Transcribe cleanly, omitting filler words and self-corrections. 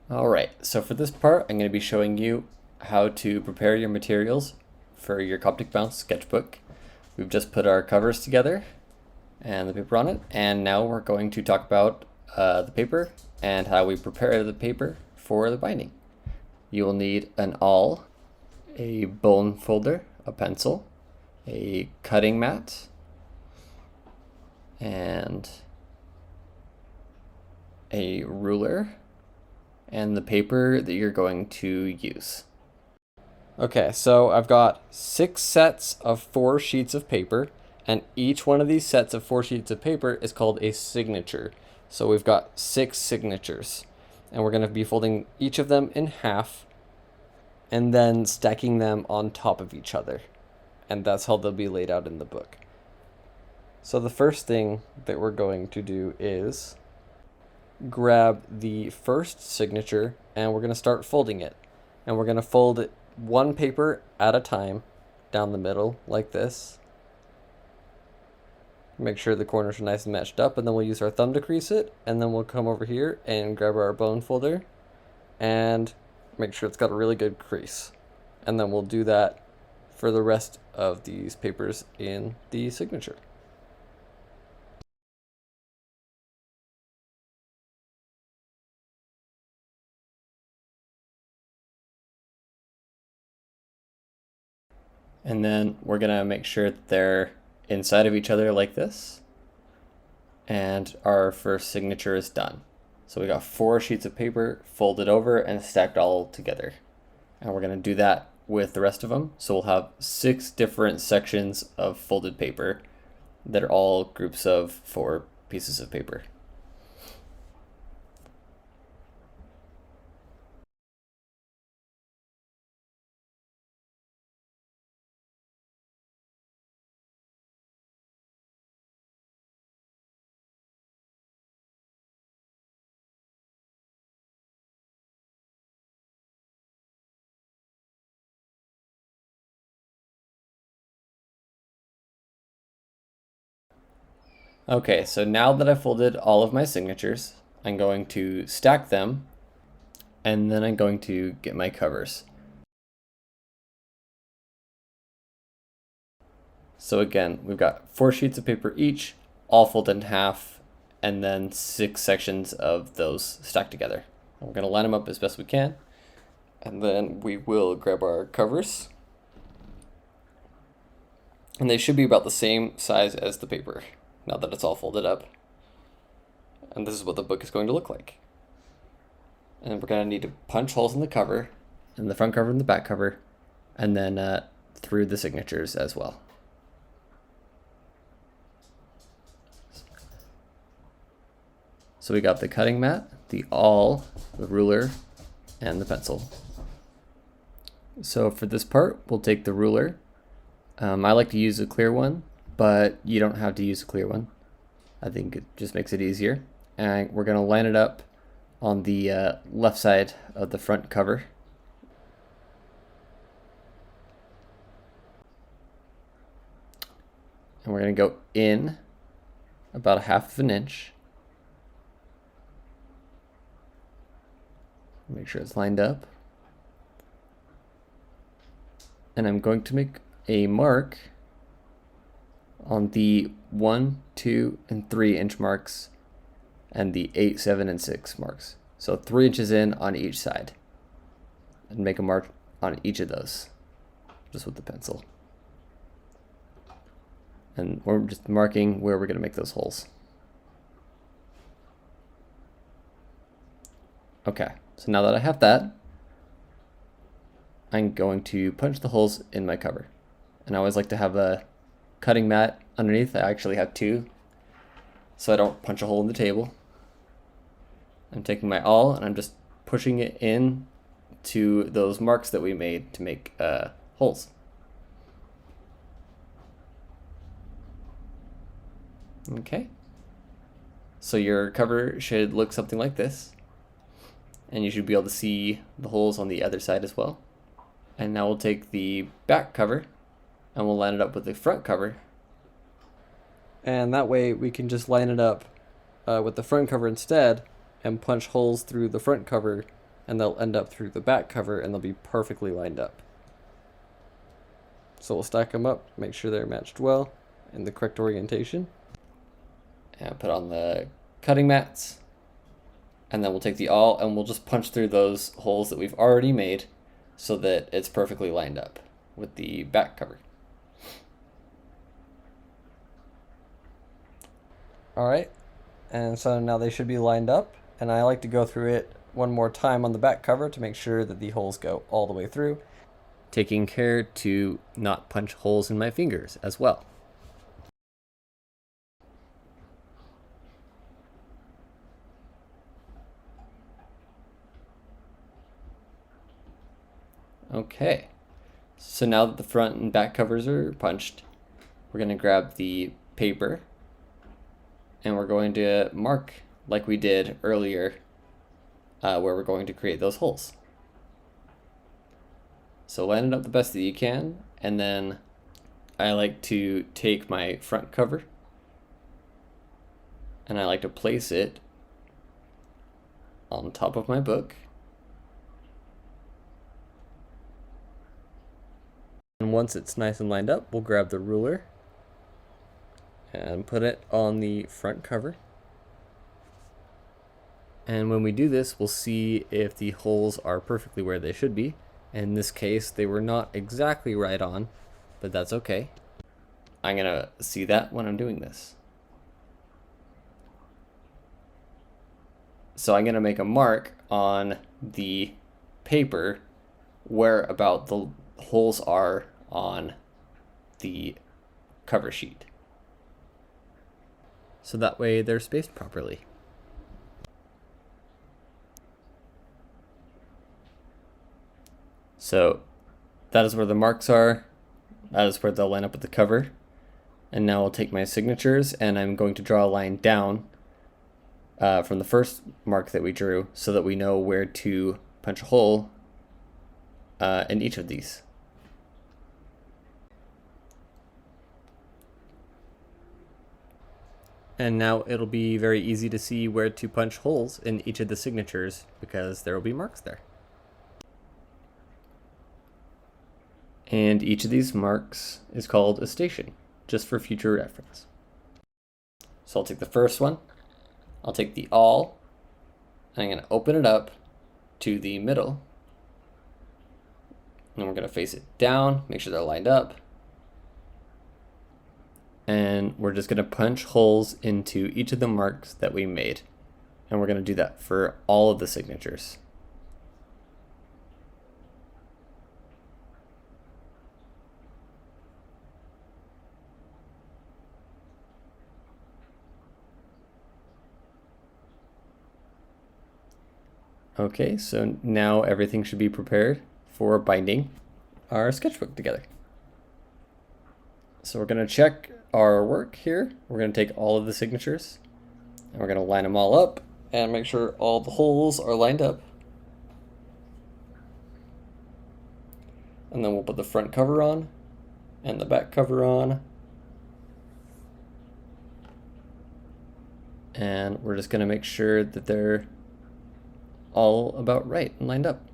Alright, so for this part, I'm going to be showing you how to prepare your materials for your Coptic Bounce sketchbook. We've just put our covers together and the paper on it, and now we're going to talk about the paper and how we prepare the paper for the binding. You will need an awl, a bone folder, a pencil, a cutting mat, and a ruler, and the paper that you're going to use. Okay, so I've got 6 sets of 4 sheets of paper, and each one of these sets of 4 sheets of paper is called a signature. So we've got 6 signatures, and we're going to be folding each of them in half and then stacking them on top of each other. And that's how they'll be laid out in the book. So the first thing that we're going to do is grab the first signature, and we're going to start folding it. And we're going to fold it one paper at a time down the middle like this. Make sure the corners are nice and matched up, and then we'll use our thumb to crease it, and then we'll come over here and grab our bone folder and make sure it's got a really good crease. And then we'll do that for the rest of these papers in the signature. And then we're gonna make sure that they're inside of each other like this. And our first signature is done. So we got 4 sheets of paper folded over and stacked all together. And we're gonna do that with the rest of them. So we'll have 6 different sections of folded paper that are all groups of 4 pieces of paper. Okay, so now that I've folded all of my signatures, I'm going to stack them, and then I'm going to get my covers. So again, we've got 4 sheets of paper each, all folded in half, and then 6 sections of those stacked together. And we're going to line them up as best we can, and then we will grab our covers. And they should be about the same size as the paper, now that it's all folded up. And this is what the book is going to look like. And we're going to need to punch holes in the cover, in the front cover and the back cover, and then through the signatures as well. So we got the cutting mat, the awl, the ruler, and the pencil. So for this part, we'll take the ruler. I like to use a clear one, but you don't have to use a clear one. I think it just makes it easier. And we're going to line it up on the left side of the front cover. And we're going to go in about 1/2 inch. Make sure it's lined up. And I'm going to make a mark on the 1, 2, and 3 inch marks and the 8, 7, and 6 marks. So 3 inches in on each side. And make a mark on each of those, just with the pencil. And we're just marking where we're going to make those holes. Okay, so now that I have that, I'm going to punch the holes in my cover. And I always like to have a cutting mat underneath. I actually have 2, so I don't punch a hole in the table. I'm taking my awl and I'm just pushing it in to those marks that we made to make holes. Okay, so your cover should look something like this, and you should be able to see the holes on the other side as well. And now we'll take the back cover and we'll line it up with the front cover. And that way we can just line it up with the front cover instead and punch holes through the front cover and they'll end up through the back cover and they'll be perfectly lined up. So we'll stack them up, make sure they're matched well in the correct orientation, and put on the cutting mats. And then we'll take the awl and we'll just punch through those holes that we've already made so that it's perfectly lined up with the back cover. All right, and so now they should be lined up, and I like to go through it one more time on the back cover to make sure that the holes go all the way through, taking care to not punch holes in my fingers as well. Okay, so now that the front and back covers are punched, we're going to grab the paper and we're going to mark like we did earlier where we're going to create those holes. So line it up the best that you can, and then I like to take my front cover and I like to place it on top of my book. And once it's nice and lined up, we'll grab the ruler and put it on the front cover. And when we do this, we'll see if the holes are perfectly where they should be. In this case, they were not exactly right on, but that's okay. I'm gonna see that when I'm doing this. So I'm gonna make a mark on the paper where about the holes are on the cover sheet. So that way they're spaced properly. So that is where the marks are. That is where they'll line up with the cover. And now I'll take my signatures and I'm going to draw a line down from the first mark that we drew so that we know where to punch a hole in each of these. And now it'll be very easy to see where to punch holes in each of the signatures because there will be marks there. And each of these marks is called a station, just for future reference. So I'll take the first one, I'll take the awl, and I'm going to open it up to the middle. And we're going to face it down, make sure they're lined up. And we're just going to punch holes into each of the marks that we made. And we're going to do that for all of the signatures. Okay, so now everything should be prepared for binding our sketchbook together. So we're going to check our work here. We're going to take all of the signatures and we're going to line them all up and make sure all the holes are lined up. And then we'll put the front cover on and the back cover on. And we're just going to make sure that they're all about right and lined up.